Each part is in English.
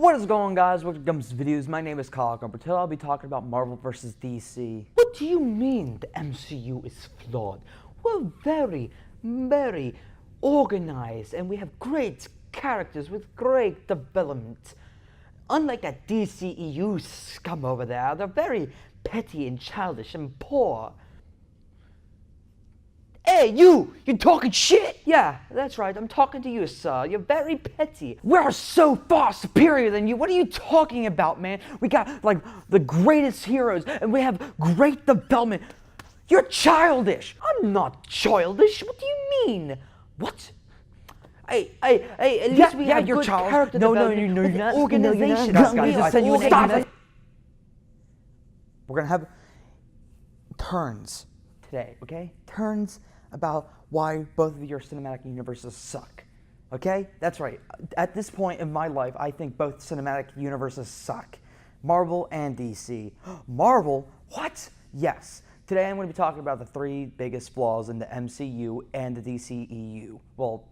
What is going on, guys? Welcome to Gum's Videos. My name is Kyle Gumper. Today I'll be talking about Marvel vs. DC. What do you mean the MCU is flawed? We're very organized and we have great characters with great development. Unlike that DCEU scum over there, they're very petty and childish and poor. Hey, you're talking shit! Yeah, that's right, I'm talking to you, sir. You're very petty. We're so far superior than you. What are you talking about, man? We got, like, the greatest heroes, and we have great development. You're childish. I'm not childish. What do you mean? What? At least we have good character development. No, you're not. Organization. We're gonna have turns today, okay? Turns about why both of your cinematic universes suck. Okay? That's right. At this point in my life, I think both cinematic universes suck. Marvel and DC. Marvel? What? Yes. Today I'm going to be talking about the three biggest flaws in the MCU and the DCEU. Well,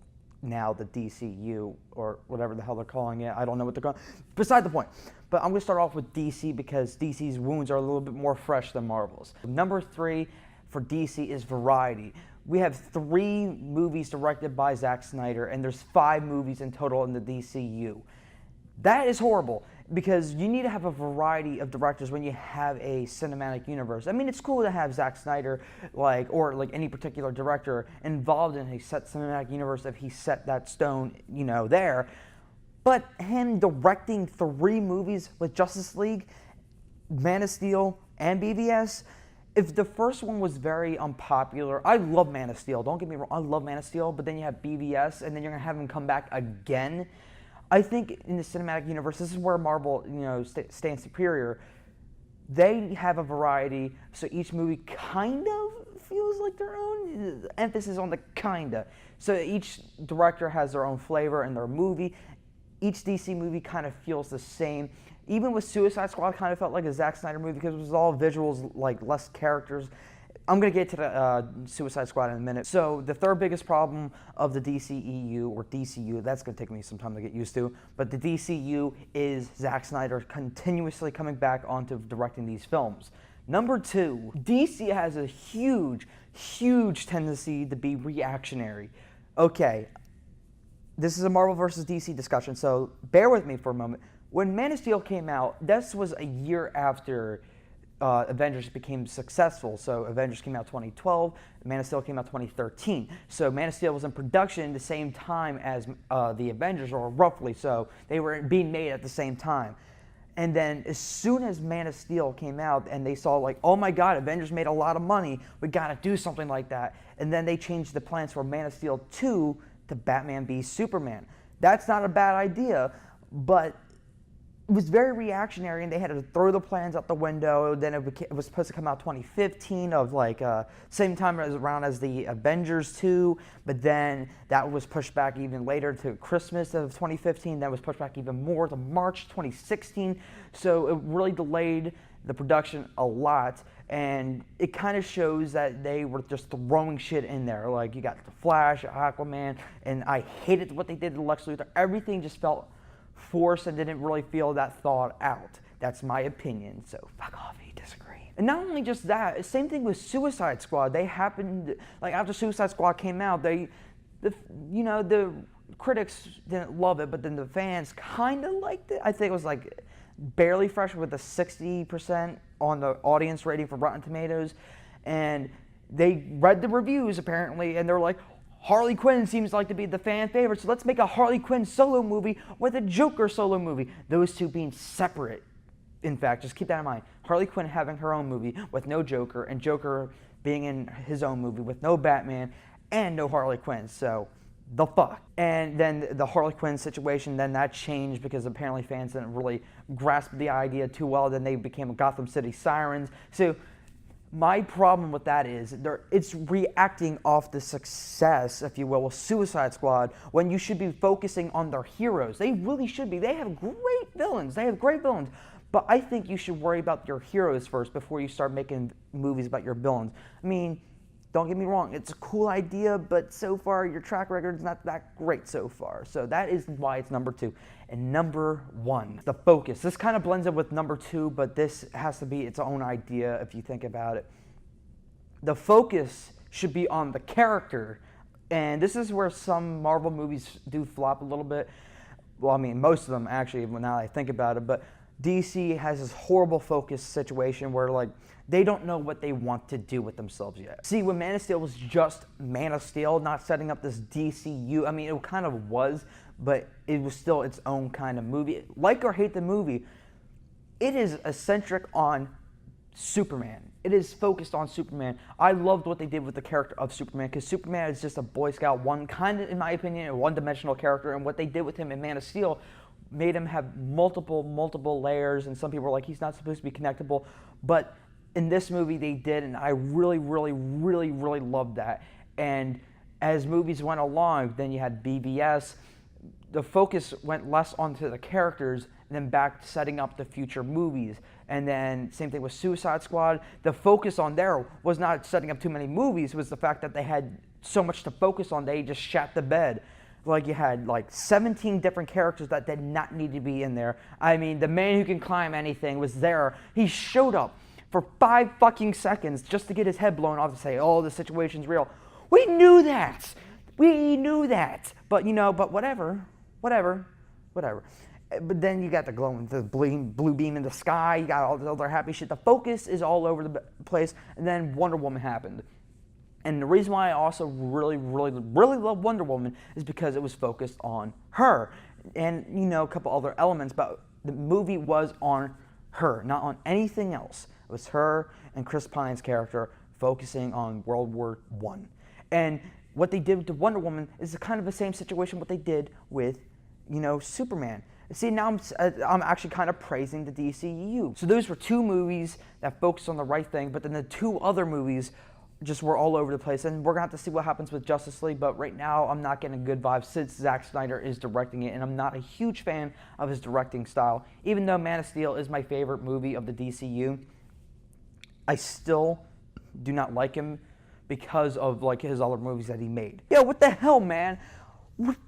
now the DCU, or whatever the hell they're calling it. I don't know what they're calling it. Beside the point. But I'm going to start off with DC because DC's wounds are a little bit more fresh than Marvel's. Number 3 for DC is variety. We have 3 movies directed by Zack Snyder, and there's 5 movies in total in the DCU. That is horrible, because you need to have a variety of directors when you have a cinematic universe. I mean, it's cool to have Zack Snyder, or any particular director involved in a set cinematic universe if he set that stone, there. But him directing 3 movies with Justice League, Man of Steel, and BVS, if the first one was very unpopular, I love Man of Steel, don't get me wrong, I love Man of Steel, but then you have BVS, and then you're going to have him come back again. I think in the cinematic universe, this is where Marvel, stands superior. They have a variety, so each movie kind of feels like their own. Emphasis on the kinda. So each director has their own flavor in their movie. Each DC movie kind of feels the same. Even with Suicide Squad, kind of felt like a Zack Snyder movie because it was all visuals, less characters. I'm going to get to the Suicide Squad in a minute. So the third biggest problem of the DCEU, or DCU, that's going to take me some time to get used to, but the DCU is Zack Snyder continuously coming back onto directing these films. Number 2, DC has a huge tendency to be reactionary. Okay, this is a Marvel versus DC discussion, so bear with me for a moment. When Man of Steel came out, this was a year after Avengers became successful. So Avengers came out 2012, Man of Steel came out 2013. So Man of Steel was in production the same time as the Avengers, or roughly so. They were being made at the same time. And then as soon as Man of Steel came out and they saw oh my God, Avengers made a lot of money, we gotta do something like that. And then they changed the plans for Man of Steel 2 to Batman v Superman. That's not a bad idea, but it was very reactionary, and they had to throw the plans out the window. Then it was supposed to come out 2015, same time around as the Avengers 2, but then that was pushed back even later to Christmas of 2015. That was pushed back even more to March 2016. So it really delayed the production a lot, and it kind of shows that they were just throwing shit in there. You got the Flash, Aquaman, and I hated what they did to Lex Luthor. Everything just felt forced and didn't really feel that thought out. That's my opinion, so fuck off if you disagree. And not only just that, same thing with Suicide Squad. They happened, after Suicide Squad came out, the critics didn't love it, but then the fans kind of liked it. I think it was barely fresh with a 60% on the audience rating for Rotten Tomatoes, and they read the reviews apparently, and they're like, Harley Quinn seems to be the fan favorite, so let's make a Harley Quinn solo movie with a Joker solo movie. Those two being separate. In fact, just keep that in mind. Harley Quinn having her own movie with no Joker, and Joker being in his own movie with no Batman and no Harley Quinn. So, the fuck. And then the Harley Quinn situation, then that changed because apparently fans didn't really grasp the idea too well. Then they became Gotham City Sirens. So, my problem with that is it's reacting off the success, if you will, with Suicide Squad when you should be focusing on their heroes. They really should be. They have great villains. But I think you should worry about your heroes first before you start making movies about your villains. I mean, Don't get me wrong, it's a cool idea, but so far your track record is not that great so far. So that is why it's number 2. And number 1, the focus. This kind of blends in with number 2, but this has to be its own idea if you think about it. The focus should be on the character. And this is where some Marvel movies do flop a little bit. Well, I mean, most of them actually, now that I think about it. But DC has this horrible focus situation where, like, they don't know what they want to do with themselves yet. See, when Man of Steel was just Man of Steel, not setting up this DCU, I mean, it kind of was, but it was still its own kind of movie. Like or hate the movie, it is eccentric on Superman. It is focused on Superman. I loved what they did with the character of Superman, because Superman is just a Boy Scout, one kind of, in my opinion, a one-dimensional character, and what they did with him in Man of Steel made him have multiple layers, and some people were like, he's not supposed to be connectable, but in this movie they did, and I really loved that. And as movies went along, then you had BVS, the focus went less onto the characters and then back to setting up the future movies. And then same thing with Suicide Squad. The focus on there was not setting up too many movies, it was the fact that they had so much to focus on, they just shat the bed. Like, you had like 17 different characters that did not need to be in there. I mean, the man who can climb anything was there. He showed up for 5 fucking seconds just to get his head blown off to say, oh, the situation's real. We knew that. We knew that. But, you know, but whatever. But then you got the blue beam in the sky. You got all the other happy shit. The focus is all over the place. And then Wonder Woman happened. And the reason why I also really love Wonder Woman is because it was focused on her. And, you know, a couple other elements. But the movie was on her, not on anything else. It was her and Chris Pine's character focusing on World War I. And what they did with the Wonder Woman is kind of the same situation what they did with, you know, Superman. See, now I'm actually kind of praising the DCEU. So those were 2 movies that focused on the right thing, but then the 2 other movies just were all over the place. And we're going to have to see what happens with Justice League, but right now I'm not getting a good vibe since Zack Snyder is directing it, and I'm not a huge fan of his directing style. Even though Man of Steel is my favorite movie of the DCU, I still do not like him because of like his other movies that he made. Yo, what the hell, man?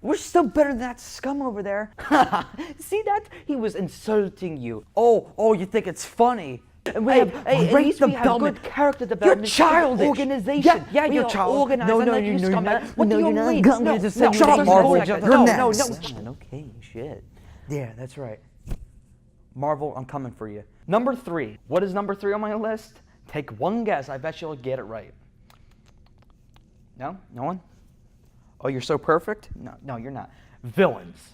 We're still better than that scum over there. See that? He was insulting you. Oh, you think it's funny? And we have great development. Good character development. You're childish. Organization. Yeah, you're childish. No, you're not. What do you mean? No, shut up, Marvel. You're next. Okay, shit. Yeah, that's right. Marvel, I'm coming for you. Number 3. What is number 3 on my list? Take one guess. I bet you'll get it right. No? No one? Oh, you're so perfect? No, you're not. Villains.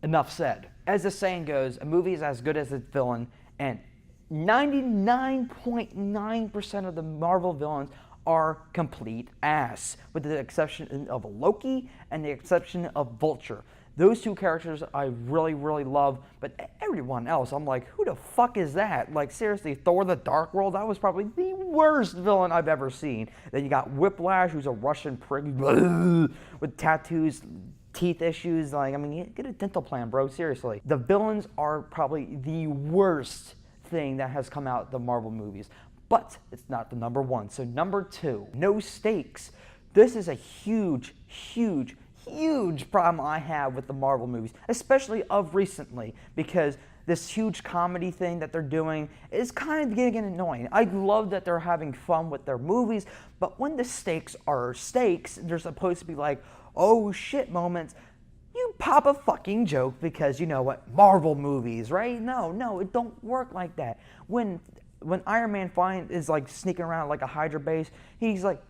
Enough said. As the saying goes, a movie is as good as its villain, and 99.9% of the Marvel villains are complete ass, with the exception of Loki and the exception of Vulture. Those 2 characters I really love, but everyone else, I'm like, who the fuck is that? Like, seriously, Thor the Dark World, that was probably the worst villain I've ever seen. Then you got Whiplash, who's a Russian prick with tattoos, teeth issues. Like, I mean, get a dental plan, bro, seriously. The villains are probably the worst thing that has come out of the Marvel movies, but it's not the number 1. So number 2, no stakes. This is a huge problem I have with the Marvel movies, especially of recently, because this huge comedy thing that they're doing is kind of getting annoying. I love that they're having fun with their movies, but when the stakes are stakes, they're supposed to be like, oh shit moments, you pop a fucking joke because, you know what, Marvel movies, right? No, it don't work like that. When Iron Man is like sneaking around like a Hydra base, he's like,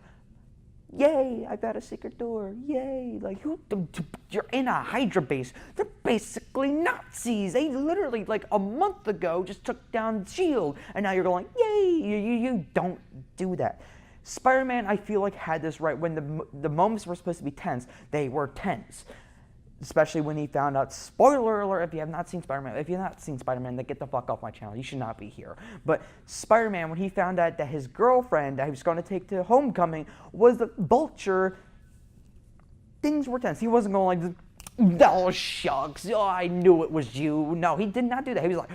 yay, I got a secret door, yay. Like, you're in a Hydra base. They're basically Nazis. They literally, like a month ago, just took down S.H.I.E.L.D. And now you're going, yay, you don't do that. Spider-Man, I feel like, had this right. When the moments were supposed to be tense, they were tense. Especially when he found out, spoiler alert, if you have not seen Spider-Man, then get the fuck off my channel. You should not be here. But Spider-Man, when he found out that his girlfriend that he was going to take to homecoming was the Vulture, things were tense. He wasn't going like, oh, shucks, oh, I knew it was you. No, he did not do that. He was like,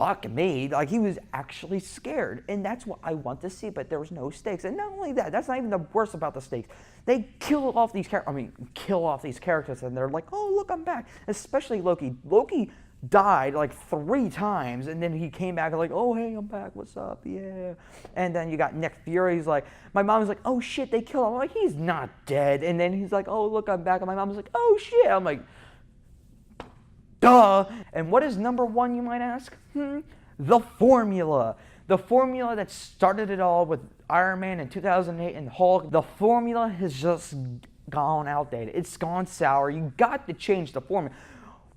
fuck me. Like, he was actually scared. And that's what I want to see, but there was no stakes. And not only that, that's not even the worst about the stakes. They kill off these characters, and they're like, oh, look, I'm back. Especially Loki. Loki died like 3 times, and then he came back and like, oh, hey, I'm back, what's up, yeah. And then you got Nick Fury. He's like, my mom's like, oh shit, they killed him. I'm like, he's not dead. And then he's like, oh, look, I'm back. And my mom's like, oh shit. I'm like, duh. And what is number 1, you might ask? The formula. The formula that started it all with Iron Man in 2008 and Hulk. The formula has just gone outdated. It's gone sour. You got to change the formula.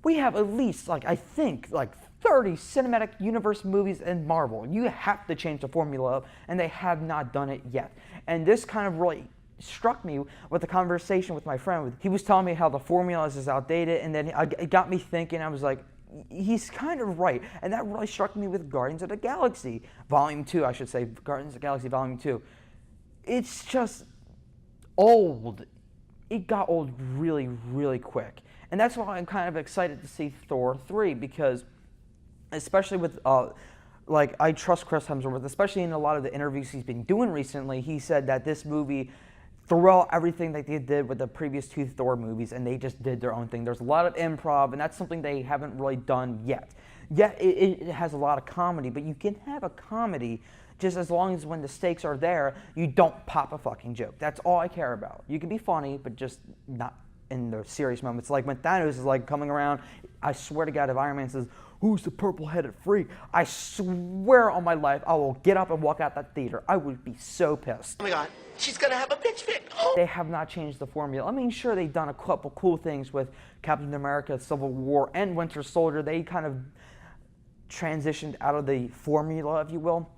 We have at least, I think 30 cinematic universe movies in Marvel. You have to change the formula up, and they have not done it yet. And this kind of really struck me with the conversation with my friend. He was telling me how the formula is outdated, and then it got me thinking. I was like, he's kind of right. And that really struck me with Guardians of the Galaxy Volume 2, I should say. Guardians of the Galaxy Volume 2. It's just old. It got old really, really quick. And that's why I'm kind of excited to see Thor 3, because especially with, I trust Chris Hemsworth, especially in a lot of the interviews he's been doing recently. He said that this movie threw out everything that they did with the previous 2 Thor movies, and they just did their own thing. There's a lot of improv, and that's something they haven't really done yet. Yet it has a lot of comedy, but you can have a comedy just as long as when the stakes are there, you don't pop a fucking joke. That's all I care about. You can be funny, but just not in the serious moments. Like when Thanos is coming around, I swear to God, if Iron Man says, who's the purple-headed freak? I swear on my life, I will get up and walk out that theater. I would be so pissed. Oh my God, she's gonna have a bitch fit. Oh. They have not changed the formula. I mean, sure, they've done a couple cool things with Captain America, Civil War, and Winter Soldier. They kind of transitioned out of the formula, if you will.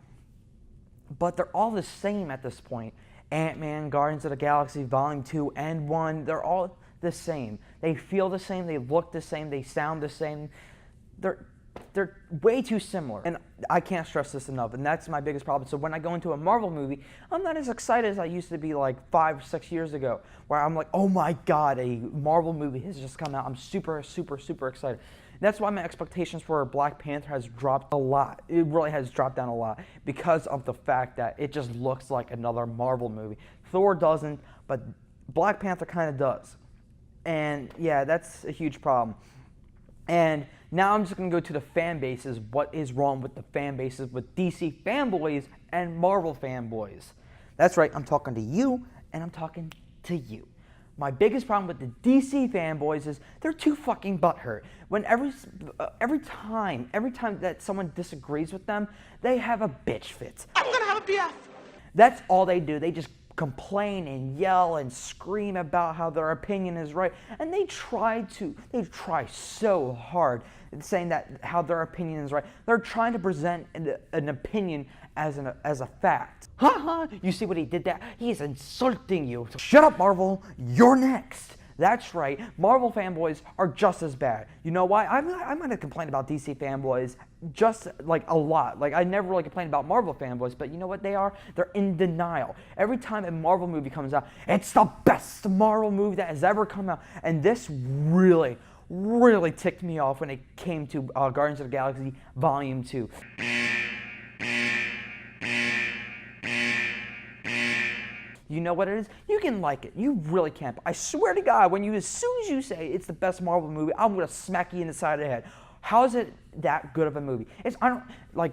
But they're all the same at this point. Ant-Man, Guardians of the Galaxy, Volume 2 and 1, they're all the same. They feel the same, they look the same, they sound the same. They're way too similar. And I can't stress this enough, and that's my biggest problem. So when I go into a Marvel movie, I'm not as excited as I used to be 5 or 6 years ago, where I'm like, oh my God, a Marvel movie has just come out. I'm super, super, super excited. That's why my expectations for Black Panther has dropped a lot. It really has dropped down a lot because of the fact that it just looks like another Marvel movie. Thor doesn't, but Black Panther kind of does. And yeah, that's a huge problem. And now I'm just going to go to the fan bases. What is wrong with the fan bases with DC fanboys and Marvel fanboys? That's right, I'm talking to you, and I'm talking to you. My biggest problem with the DC fanboys is they're too fucking butthurt. When every time that someone disagrees with them, they have a bitch fit. I'm gonna have a BF. That's all they do. They just complain and yell and scream about how their opinion is right, and they try so hard saying that how their opinion is right. They're trying to present an opinion as a fact. Haha, you see what he did there? He is insulting you. Shut up, Marvel, you're next. That's right, Marvel fanboys are just as bad. You know why? I'm going to complain about DC fanboys just a lot. I never really complain about Marvel fanboys, but you know what they are? They're in denial. Every time a Marvel movie comes out, it's the best Marvel movie that has ever come out. And this really, really ticked me off when it came to Guardians of the Galaxy Volume 2. You know what it is? You can like it. You really can. But I swear to God, as soon as you say it's the best Marvel movie, I'm going to smack you in the side of the head. How is it that good of a movie?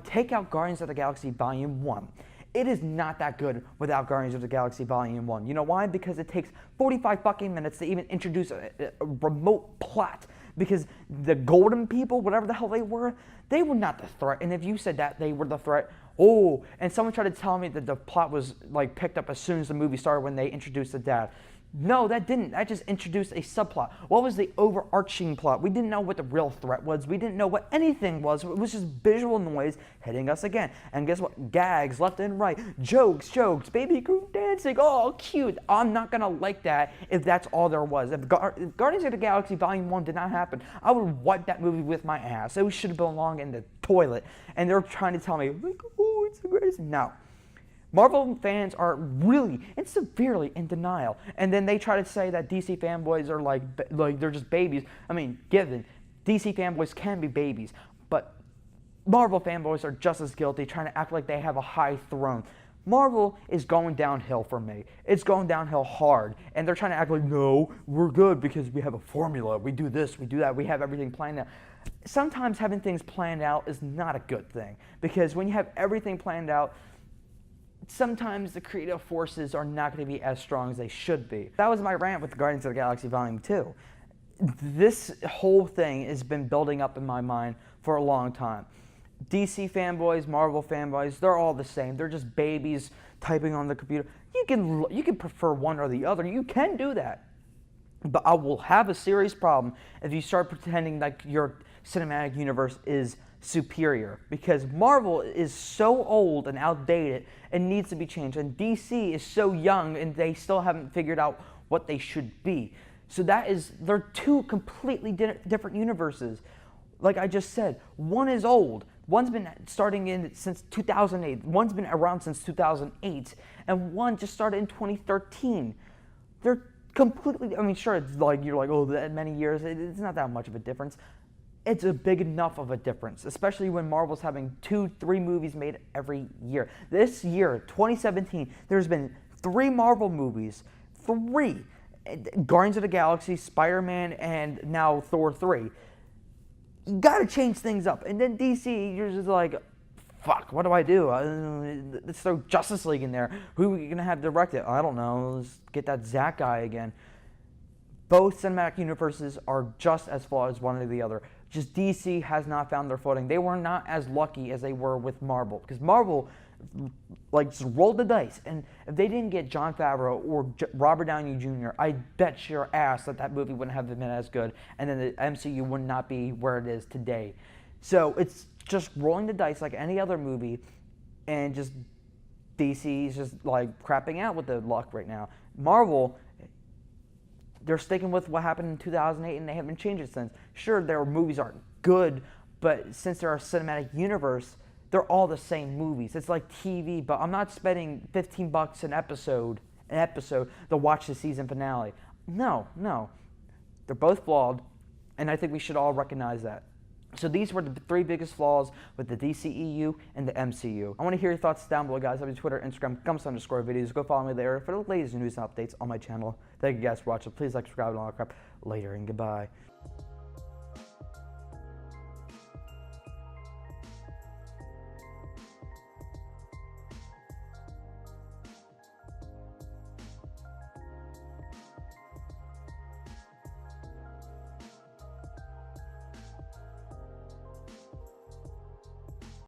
Take out Guardians of the Galaxy Volume 1. It is not that good without Guardians of the Galaxy Volume 1. You know why? Because it takes 45 fucking minutes to even introduce a remote plot. Because the golden people, whatever the hell they were not the threat. And if you said that they were the threat, oh, and someone tried to tell me that the plot was picked up as soon as the movie started when they introduced the dad. No, that didn't. That just introduced a subplot. What was the overarching plot? We didn't know what the real threat was. We didn't know what anything was. It was just visual noise hitting us again. And guess what? Gags left and right. Jokes, baby Groot dancing. Oh, cute. I'm not going to like that if that's all there was. If Guardians of the Galaxy Volume 1 did not happen, I would wipe that movie with my ass. It should have belonged in the toilet. And they're trying to tell me, oh, it's the greatest. No. Marvel fans are really and severely in denial. And then they try to say that DC fanboys are like they're just babies. I mean, given DC fanboys can be babies, but Marvel fanboys are just as guilty, trying to act like they have a high throne. Marvel is going downhill for me. It's going downhill hard. And they're trying to act like, no, we're good because we have a formula. We do this, we do that, we have everything planned out. Sometimes having things planned out is not a good thing. Because when you have everything planned out, sometimes the creative forces are not going to be as strong as they should be. That was my rant with Guardians of the Galaxy Volume 2. This whole thing has been building up in my mind for a long time. DC fanboys, Marvel fanboys, they're all the same. They're just babies typing on the computer. You can prefer one or the other. You can do that. But I will have a serious problem if you start pretending like your cinematic universe is superior. Because Marvel is so old and outdated and needs to be changed. And DC is so young and they still haven't figured out what they should be. So they're two completely different universes. Like I just said, one is old. One's been starting since 2008. One's been around since 2008. And one just started in 2013. They're completely, I mean, sure, it's like, you're like, oh, that many years. It's not that much of a difference. It's a big enough of a difference, especially when Marvel's having 2-3 movies made every year. This year, 2017, there's been 3 Marvel movies. 3. Guardians of the Galaxy, Spider-Man, and now Thor 3. You gotta change things up. And then DC, you're just like, fuck, what do I do? Let's throw Justice League in there. Who are we gonna have direct it? I don't know. Let's get that Zack guy again. Both cinematic universes are just as flawed as one or the other. Just DC has not found their footing. They were not as lucky as they were with Marvel. Because Marvel, like, just rolled the dice. And if they didn't get Jon Favreau or Robert Downey Jr., I bet your ass that movie wouldn't have been as good. And then the MCU would not be where it is today. So it's just rolling the dice like any other movie. And just DC's just, like, crapping out with the luck right now. Marvel, they're sticking with what happened in 2008, and they haven't changed it since. Sure, their movies aren't good, but since they're a cinematic universe, they're all the same movies. It's like TV, but I'm not spending $15 an episode to watch the season finale. No. They're both flawed, and I think we should all recognize that. So these were the 3 biggest flaws with the DCEU and the MCU. I want to hear your thoughts down below, guys. I'm on Twitter, Instagram, _videos. Go follow me there for the latest news and updates on my channel. Thank you guys for watching. Please like, subscribe, and all that crap. Later, and goodbye.